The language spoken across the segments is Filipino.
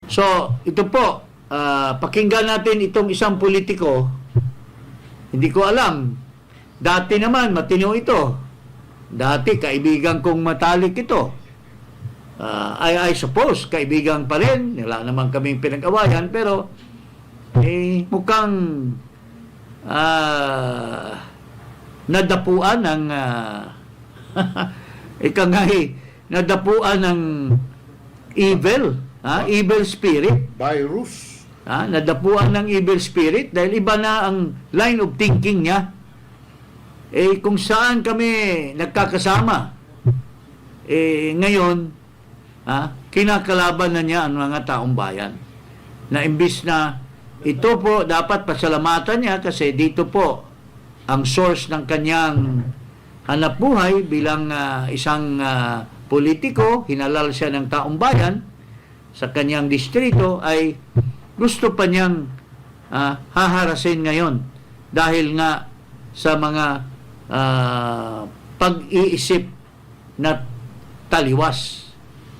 So, ito po, pakinggan natin itong isang politiko. Hindi ko alam. Dati naman, matino ito. Dati, kaibigan kong matalik ito. I suppose, kaibigan pa rin. Wala naman kaming pinag-awayan, pero mukhang nadapuan ng nadapuan ng evil, evil spirit. Virus. Nadapuan ng evil spirit dahil iba na ang line of thinking niya. Kung saan kami nagkakasama, ngayon, kinakalaban na niya ang mga taong bayan. Na imbis na ito po, dapat pasalamatan niya kasi dito po ang source ng kanyang hanapbuhay bilang isang politiko, hinalal siya ng taong bayan sa kanyang distrito, ay gusto pa niyang haharasin ngayon dahil nga sa mga pag-iisip na taliwas,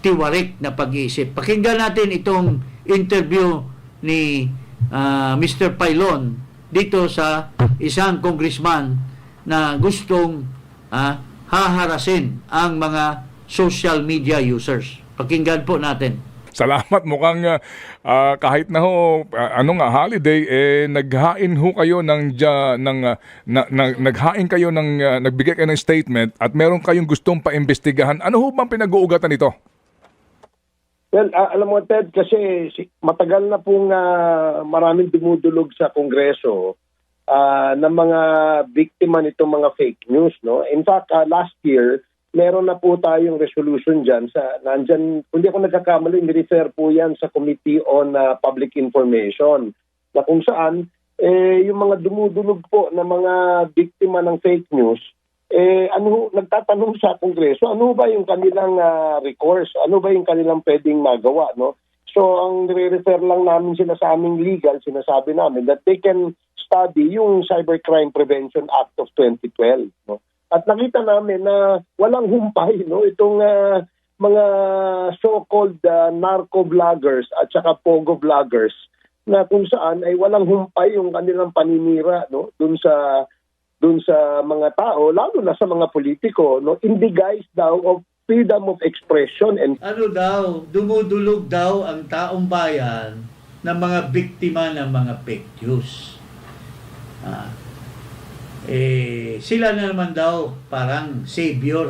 tiwarik na pag-iisip. Pakinggan natin itong interview ni Mr. Pailon dito sa isang congressman na gustong haharasin ang mga social media users. Pakinggan po natin. Salamat, mukhang kahit na ho holiday naghain ho kayo naghain kayo nagbigay kayo ng statement at meron kayong gustong paimbestigahan. Ano ho bang pinag-uugatan nito? Well, alam mo Ted, kasi matagal na pong maraming dumudulog sa Kongreso ng mga biktima nitong mga fake news, no? In fact, last year meron na po tayong resolution dyan. Nandyan, kung di ako nagkakamali, ni-refer po yan sa Committee on Public Information na kung saan yung mga dumudulog po na mga biktima ng fake news, nagtatanong sa Kongreso, ano ba yung kanilang recourse? Ano ba yung kanilang pwedeng magawa? No? So ang nire-refer lang namin sila sa aming legal, sinasabi namin that they can study yung Cybercrime Prevention Act of 2012. No? At nakita namin na walang humpay, no, itong mga so-called narco vloggers at saka pogo vloggers na kung saan ay walang humpay yung kanilang paninira, no, dun sa mga tao, lalo na sa mga politiko, no, in the guise daw of freedom of expression and Dumudulog daw ang taong bayan ng mga biktima ng mga fake news. Sila na naman daw parang savior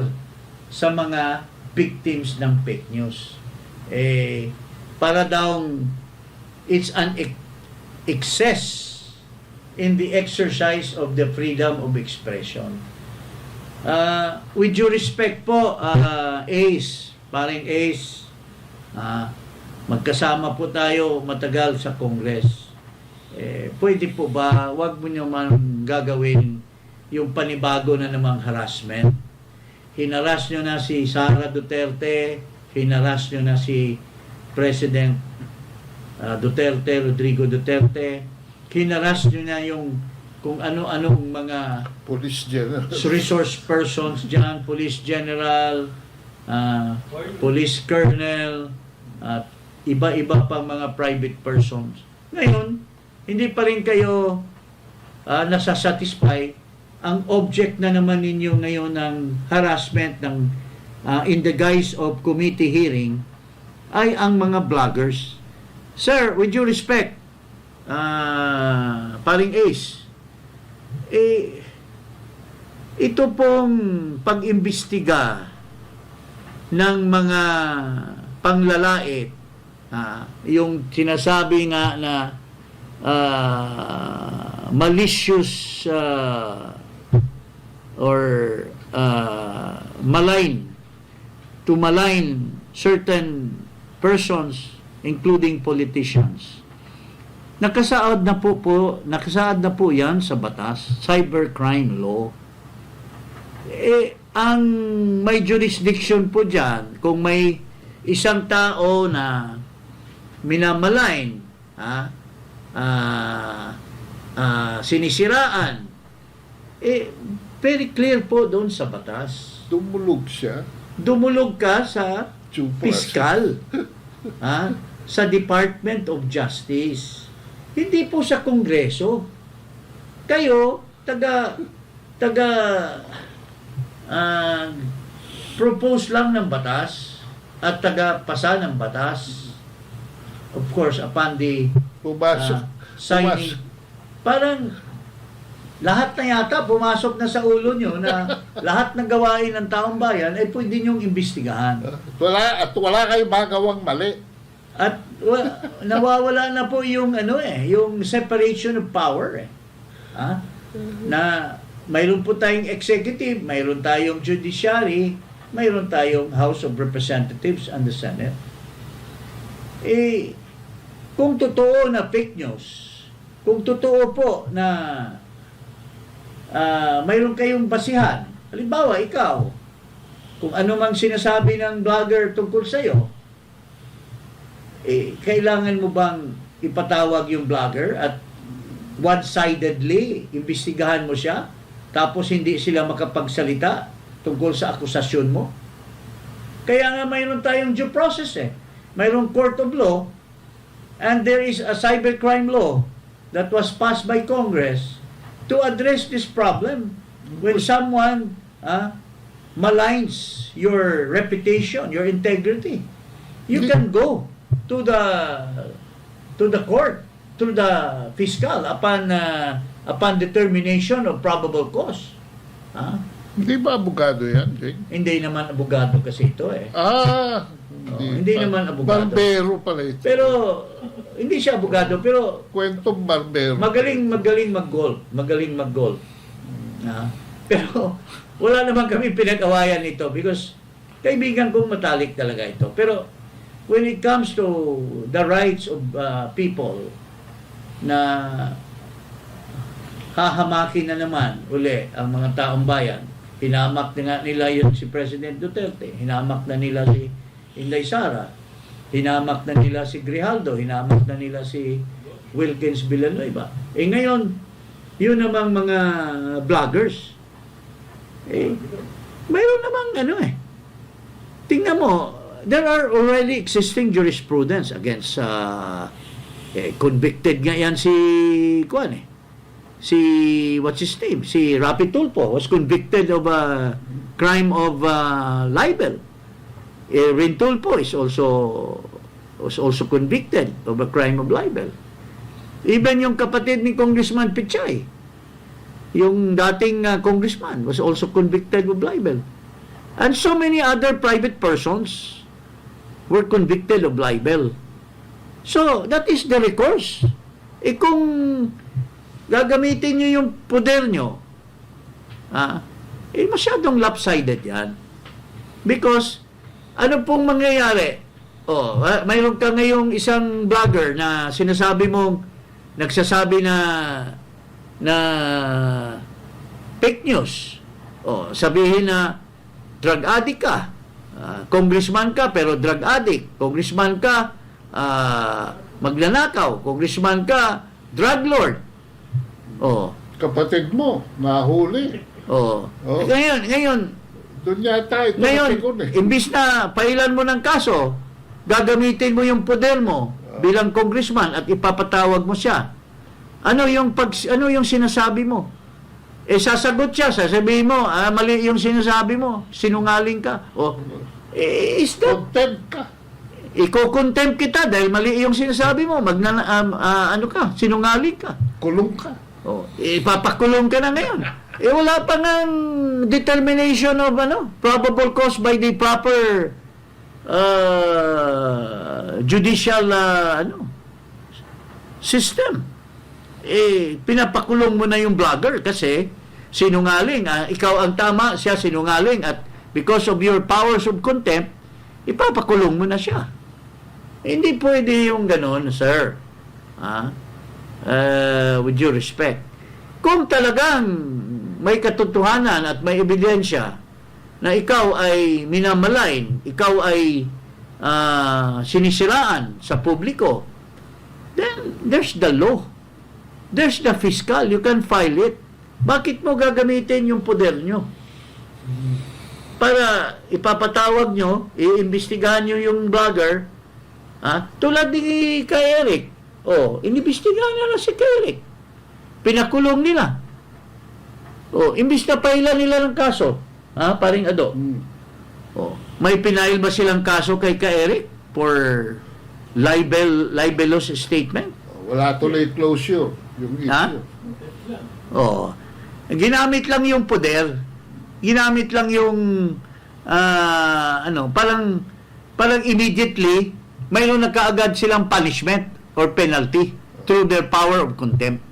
sa mga victims ng fake news. Para daw it's an excess in the exercise of the freedom of expression. With due respect po, Ace, paring Ace, magkasama po tayo matagal sa Congress. Pwede po ba, wag mo nyo man gagawin yung panibago na namang harassment. Hinaras nyo na si Sara Duterte, hinaras nyo na si President Rodrigo Duterte, hinaras nyo na yung kung ano-anong mga Police General, resource persons dyan, Police General, Police Colonel, at iba-iba pang mga private persons. Ngayon, hindi pa rin kayo nasasatisfy. Ang object na naman ninyo ngayon ng harassment ng in the guise of committee hearing ay ang mga vloggers. Sir, with due respect, paring Ace, ito pong pag-imbestiga ng mga panglalait, yung sinasabi nga na malicious or malign, to malign certain persons including politicians. Nakasaad na po yan sa batas, cybercrime law. Ang may jurisdiction po diyan kung may isang tao na minamalign, sinisiraan, very clear po doon sa batas. dumulog siya. Dumulog ka sa Chupas. piskal. sa Department of Justice. Hindi po sa Kongreso. Kayo, propose lang ng batas at taga-pasa ng batas. Of course, upon the Pumasok. signing. Parang lahat na yata pumasok na sa ulo nyo na lahat ng gawain ng taong bayan ay pwede nyong imbestigahan. Wala kayong magawang mali. At nawawala na po yung yung separation of power Ha? Na mayroon po tayong executive, mayroon tayong judiciary, mayroon tayong House of Representatives and the Senate. Kung totoo na fake news, kung totoo po na mayroon kayong basihan, halimbawa ikaw, kung ano mang sinasabi ng vlogger tungkol sa'yo, kailangan mo bang ipatawag yung vlogger at one-sidedly imbestigahan mo siya tapos hindi sila makapagsalita tungkol sa akusasyon mo? Kaya nga mayroon tayong due process mayroong court of law and there is a cybercrime law that was passed by Congress to address this problem when someone maligns your reputation, your integrity. You can go to the court, to the fiscal upon determination of probable cause. Hindi ba abogado yan, Jake? Hindi naman abogado kasi ito hindi naman abogado. Barbero pala ito. Pero hindi siya abogado, pero Kwentong barbero. magaling mag-golf. Pero wala naman kami pinag-awayan nito because kaibigan kong matalik talaga ito. Pero when it comes to the rights of people na hahamakin na naman uli ang mga taong bayan, hinamak na nga nila yun si President Duterte, hinamak na nila si Inday Sara, hinamak na nila si Grijaldo, hinamak na nila si Wilkins Villanueva. Ngayon, yun namang mga vloggers, mayroon namang tingnan mo, there are already existing jurisprudence against convicted nga yan si what's his name? Si Rapi Tulfo was convicted of a crime of libel. Rin Tulfo was also convicted of a crime of libel. Even yung kapatid ni Congressman Pichay, yung dating congressman, was also convicted of libel. And so many other private persons were convicted of libel. So, that is the recourse. Kung gagamitin nyo yung poder nyo, masyadong lopsided yan. Because, ano pong mangyayari? Mayroon ka ngayong isang vlogger na nagsasabi na fake news. Sabihin na drug addict ka. Congressman ka pero drug addict. Congressman ka magnanakaw. Congressman ka drug lord. Kapatid mo, nahuli. Ngayon, Doon yata ito. imbis na pailan mo ng kaso, gagamitin mo yung poder mo bilang congressman at ipapatawag mo siya. Ano yung sinasabi mo? Sasagot siya, sasabihin mo, mali yung sinasabi mo, sinungaling ka. Contempt ka. Iko-contempt kita dahil mali yung sinasabi mo, sinungaling ka. Kulong ka. Ipapakulong ka na ngayon. Wala pa ng determination of probable cause by the proper judicial system. Pinapakulong mo na yung vlogger kasi sinungaling. Ikaw ang tama, siya sinungaling, at because of your powers of contempt, ipapakulong mo na siya. Hindi pwede yung ganon, sir. With due respect. Kung talagang may katotohanan at may ebidensya na ikaw ay minamalain, ikaw ay sinisiraan sa publiko, then there's the law. There's the fiscal. You can file it. Bakit mo gagamitin yung poder nyo? Para ipapatawag nyo, iimbestigahan nyo yung vlogger, Tulad ni kay Eric. Inimbestigahan nila si kay Eric. Pinakulong nila. Imbis na pailan nila ng kaso. Paring Ado. May pinail ba silang kaso kay kay Eric for libelous statement? Wala tuloy closure yung issue. Ginamit lang yung poder. Ginamit lang yung parang immediately mayroon na kaagad silang punishment or penalty through their power of contempt.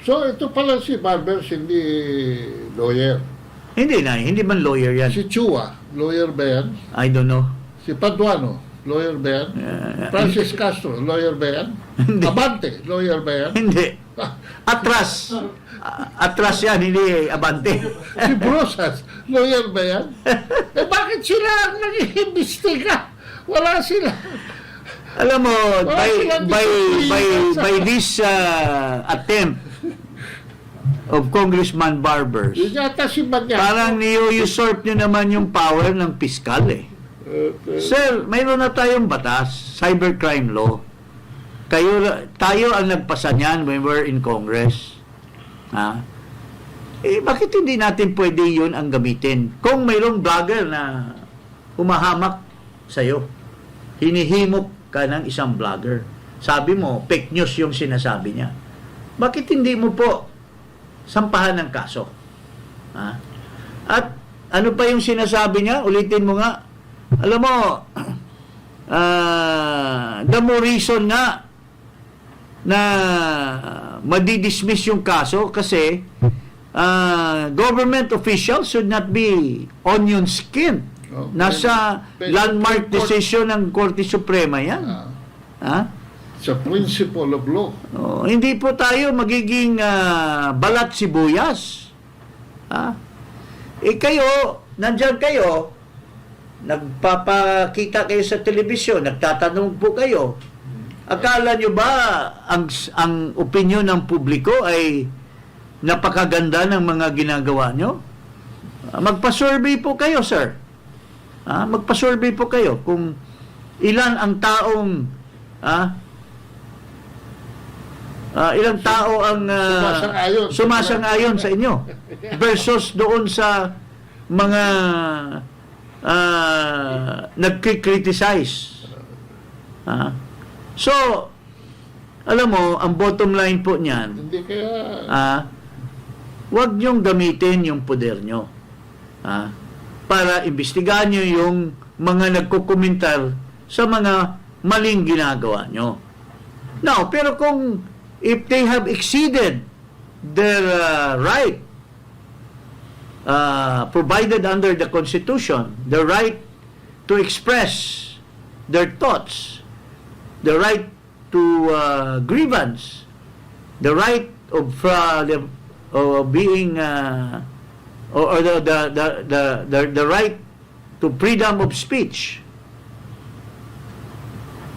So ito pala si Barbers, hindi lawyer. Hindi man lawyer yan. Si Chua, lawyer ba yan? I don't know. Si Paduano, lawyer ba yan? Francis Castro, lawyer ba yan? Hindi. Abante, lawyer ba yan? Hindi. Atras. Atras yan, hindi Abante. Si Brusas, lawyer ba yan? Bakit sila ang nag-iimbestiga? Wala sila. Alam mo, by this attempt of Congressman Barbers, Yun yata si Banyan. parang niyo-usurp nyo naman yung power ng piskal eh. Sir, mayroon na tayong batas, cybercrime law. Tayo ang nagpasa niyan when we're in Congress. Bakit hindi natin pwede yun ang gamitin? Kung mayroong vlogger na humahamak sa'yo, hinihimok ka ng isang vlogger, sabi mo, fake news yung sinasabi niya. Bakit hindi mo po sampahan ng kaso? At ano pa yung sinasabi niya? Ulitin mo nga. Alam mo, the more reason nga na madidismiss yung kaso kasi government officials should not be onion skin. Nasa landmark decision ng Korte Suprema yan. Sa principle of law. Hindi po tayo magiging balat sibuyas. Kayo, nandyan kayo, nagpapakita kayo sa telebisyon, nagtatanong po kayo. Akala nyo ba ang opinyon ng publiko ay napakaganda ng mga ginagawa nyo? Magpa-survey po kayo, sir. Magpa-survey po kayo kung ilan ang taong ilang tao ang sumasang-ayon sa inyo versus doon sa mga nagkikriticize. So, alam mo, ang bottom line po niyan, Hindi kaya... huwag niyong gamitin yung poder niyo para imbestigahan niyo yung mga nagkukomentar sa mga maling ginagawa niyo. Now, pero kung if they have exceeded their right provided under the Constitution, the right to express their thoughts, the right to grievance, the right of being or the right to freedom of speech,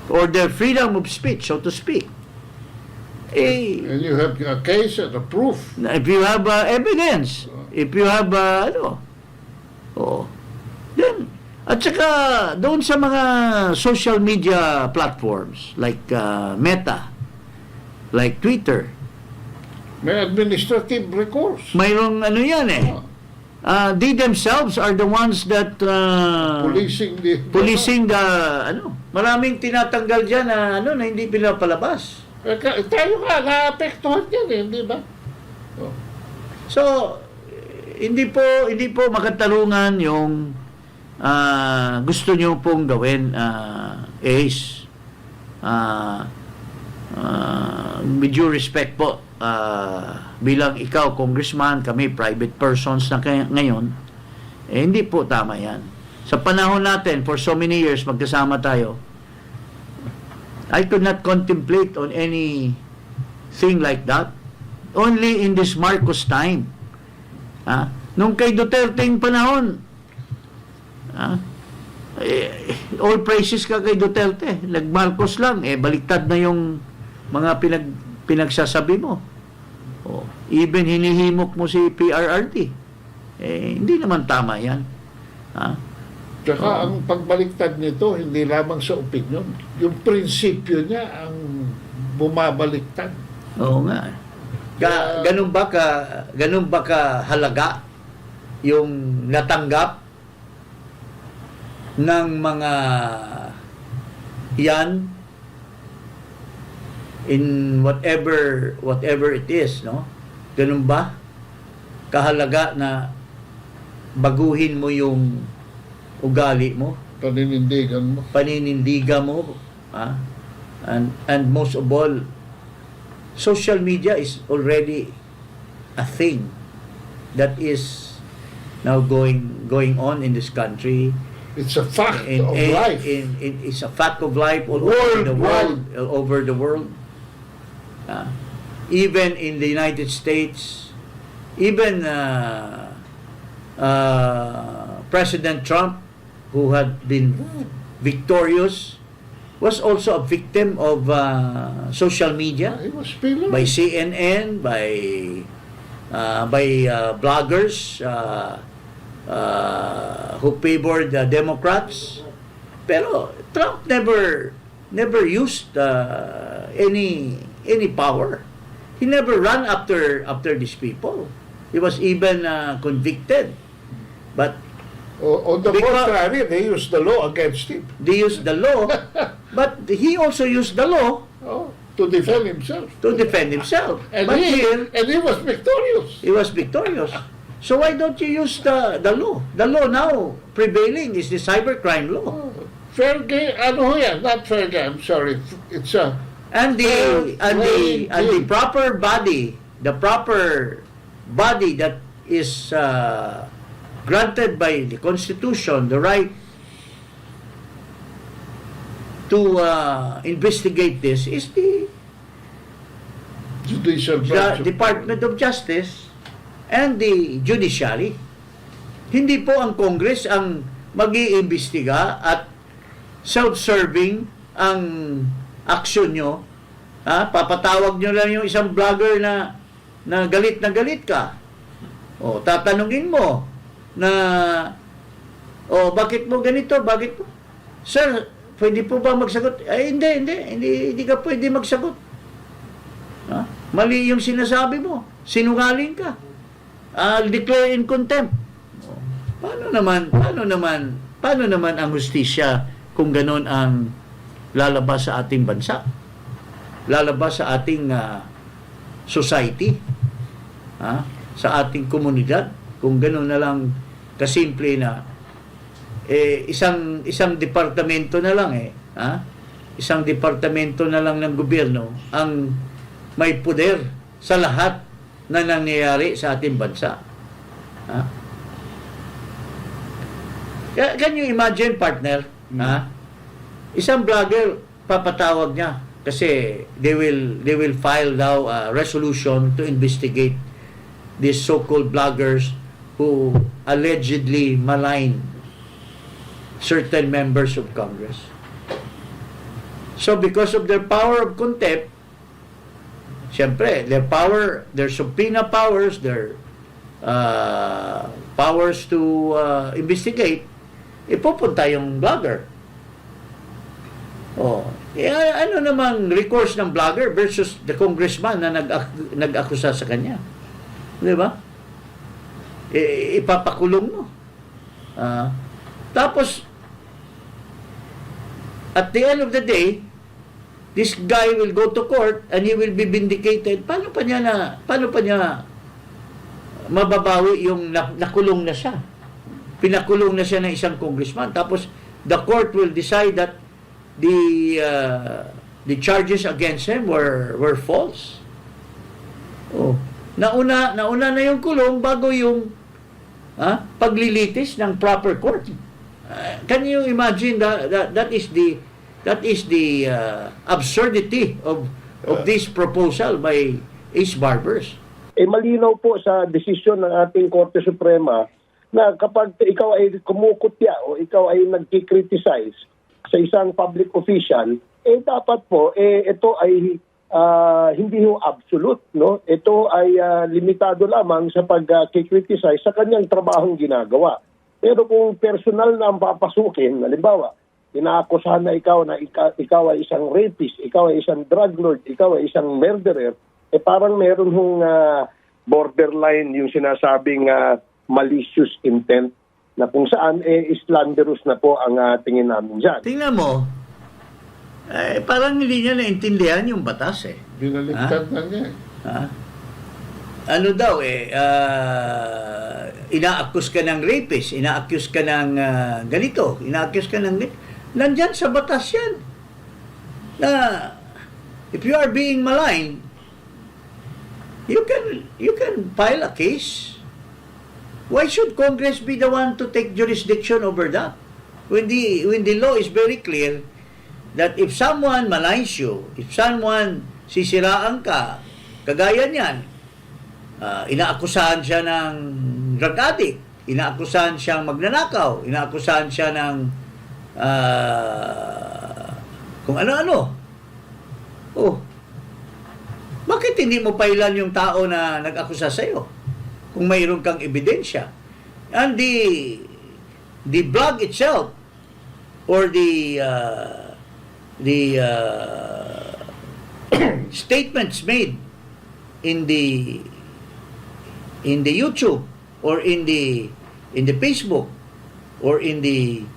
or their freedom of speech, so to speak. And you have a case and a proof. If you have evidence, if you have then, at saka doon sa mga social media platforms like Meta, like Twitter, May administrative recourse. mayroong yan they themselves are the ones that policing the maraming tinatanggal dyan na hindi pinapalabas. Tayo nga, naapektuhan yan hindi ba? So, hindi po makatarungan yung gusto nyo pong gawin, Ace. With due respect po, bilang ikaw, congressman, kami, private persons na ngayon, hindi po tama yan. Sa panahon natin, for so many years, magkasama tayo, I could not contemplate on anything like that. Only in this Marcos time. Nung kay Duterte yung panahon, all praises ka kay Duterte. Nag-Marcos lang, baliktad na yung mga pinagsasabi mo. Even hinihimok mo si PRRD. Hindi naman tama yan. Tsaka ang pagbaliktad nito, hindi lamang sa opinion. Yung prinsipyo niya ang bumabaliktad. Oo nga. Ganun ba ka halaga yung natanggap ng mga yan in whatever it is, no? Ganun ba kahalaga na baguhin mo yung ugali mo, Paninindigan mo. ha? And most of all, social media is already a thing that is now going on in this country. It's a fact In, of in, life. it's a fact of life all over the world, Worldwide. all over the world. Even in the United States, even President Trump, who had been victorious, was also a victim of social media, It was Pinoy. by CNN, by bloggers who favored the Democrats. Pero Trump never used any power. He never ran after these people. He was even convicted. But On the Because- contrary, they used the law against him they used the law, but he also used the law to defend himself. to defend himself. And But he, here, and he was victorious. he was victorious. So why don't you use the law? The law now prevailing is the cybercrime law. Fair game, ano ho yan? Not fair game, I'm sorry. It's a And the proper body that is granted by the Constitution the right to investigate this is the judicial branch. Department of Justice and the Judiciary. Hindi po ang Congress ang mag-iimbestiga at self-serving ang aksyon nyo. Papatawag nyo lang yung isang vlogger na galit ka. O, tatanungin mo na, bakit mo ganito? Bakit po? Sir, pwede po ba magsagot? Ay, hindi ka pwede magsagot. Mali yung sinasabi mo. Sinungaling ka. I'll declare in contempt. Paano naman ang hustisya kung ganon ang lalabas sa ating bansa? Lalabas sa ating society? Sa ating komunidad? Kung ganon na lang kasimple na isang departamento na lang isang departamento na lang ng gobyerno ang may poder sa lahat na nangyayari sa ating bansa. Can you imagine, partner? Isang vlogger, papatawag niya kasi they will file now a resolution to investigate these so-called bloggers who allegedly malign certain members of Congress. So because of their power of contempt, siyempre, their subpoena powers, their powers to investigate, ipupunta yung blogger. Ano namang recourse ng blogger versus the congressman na nag-akusa sa kanya? Di ba? Ipapakulong mo. Tapos, at the end of the day, this guy will go to court and he will be vindicated. Paano pa niya mababawi yung nakulong na siya? Pinakulong na siya ng isang congressman. Tapos, the court will decide that the charges against him were false. Nauna na yung kulong bago yung paglilitis ng proper court. Can you imagine that is the absurdity of this proposal by Ace Barbers? Malinaw po sa desisyon ng ating Korte Suprema na kapag ikaw ay kumukutya o ikaw ay nagki-criticize sa isang public official, dapat po ito ay hindi ho absolute, no? Ito ay limitado lamang sa pag-criticize sa kanyang trabahong ginagawa. Pero kung personal na ang papasukin, halimbawa, inaakusahan na ikaw ay isang rapist, ikaw ay isang drug lord, ikaw ay isang murderer, parang meron hong borderline yung sinasabing malicious intent na kung saan slanderous na po ang tingin namin dyan. Tingnan mo, parang hindi niya naintindihan yung batas eh. Binaligtad na niya. Ha? Ano daw ina-accuse ka ng rapist, ina-accuse ka ng ganito, ina-accuse ka ng nandyan sa batas yan. Na if you are being maligned, you can file a case. Why should Congress be the one to take jurisdiction over that? When the law is very clear that if someone maligns you, if someone sisiraan ka, kagaya niyan, inaakusahan siya ng drug addict, inaakusahan siyang magnanakaw, inaakusahan siya ng kung ano-ano. Oh, bakit hindi mo pailan yung tao na nag-akusa sa'yo? Kung mayroon kang ebidensya. And the blog itself or the statements made in the YouTube or in the Facebook or in the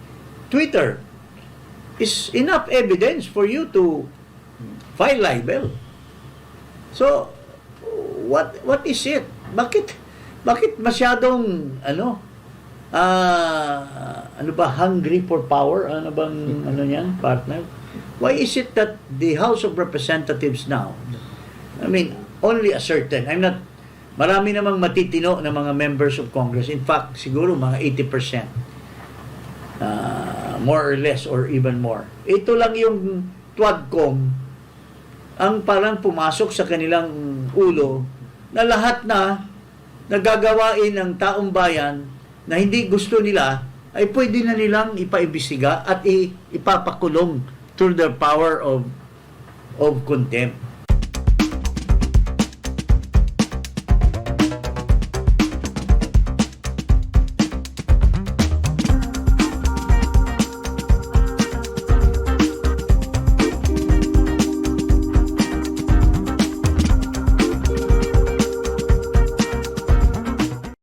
Twitter is enough evidence for you to file libel. So what is it? Bakit masyadong hungry for power? Ano bang niyan, partner? Why is it that the House of Representatives now, I mean, only a certain, marami namang matitino na mga members of Congress. In fact, siguro mga 80%. More or less or even more. Ito lang yung TWADCOM ang parang pumasok sa kanilang ulo na lahat na nagagawain ng taong bayan na hindi gusto nila ay pwede na nilang ipaimbestiga at ipapakulong through the power of contempt.